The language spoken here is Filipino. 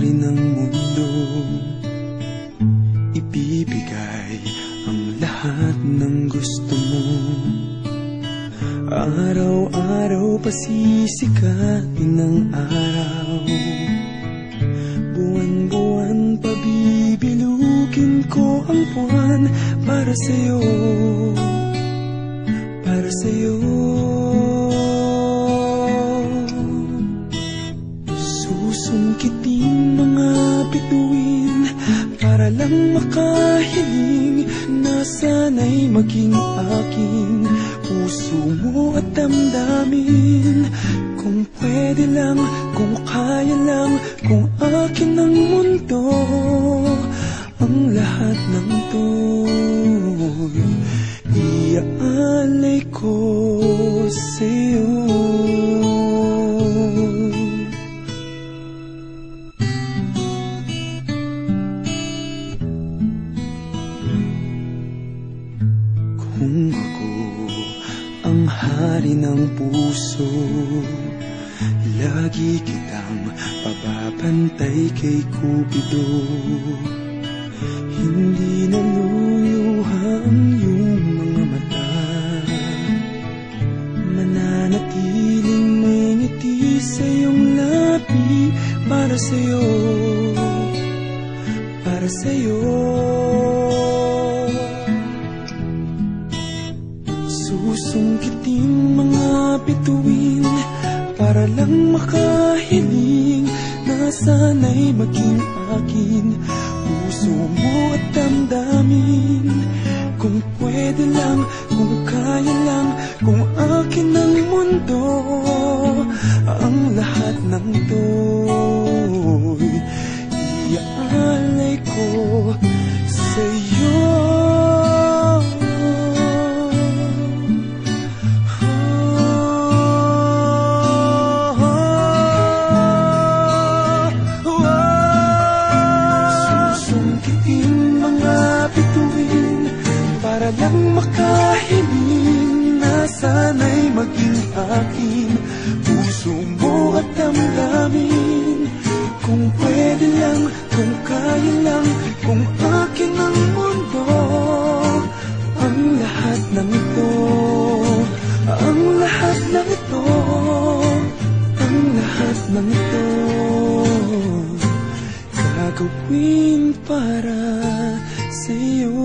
hari ng mundo, ibibigay ang lahat ng gusto mo. Araw-araw pasisikatin ng araw, buwan-buwan pabibilugin ko ang buwan para sa'yo, para sa'yo. Susungkitin mga bituin para lang makahiling na sana'y maging akin puso mo at damdamin. Kung pwede lang, kung kaya lang, kung akin ang mundo, ang lahat ng to'y iaalay ko sa'yo. Kung ako ang hari ng puso, lagi kitang pababantay kay Cupido. Hindi naluluha ang iyong mga mata, mananatiling may ngiti sa iyong labi para sa'yo, para sa'yo. Susungkitin mga bituin para lang makahiling na sana'y maging akin puso mo at damdamin. Kung pwede lang, kung kaya lang, kung akin ang mundo, ang lahat ng to'y iaalay ko sa'yo. Para lang makahiling na sana'y maging akin puso mo at damdamin. Kung pwede lang, kung kaya lang, kung akin ang mundo, ang lahat ng ito, ang lahat ng ito, ang lahat ng ito, gagawin para sa'yo.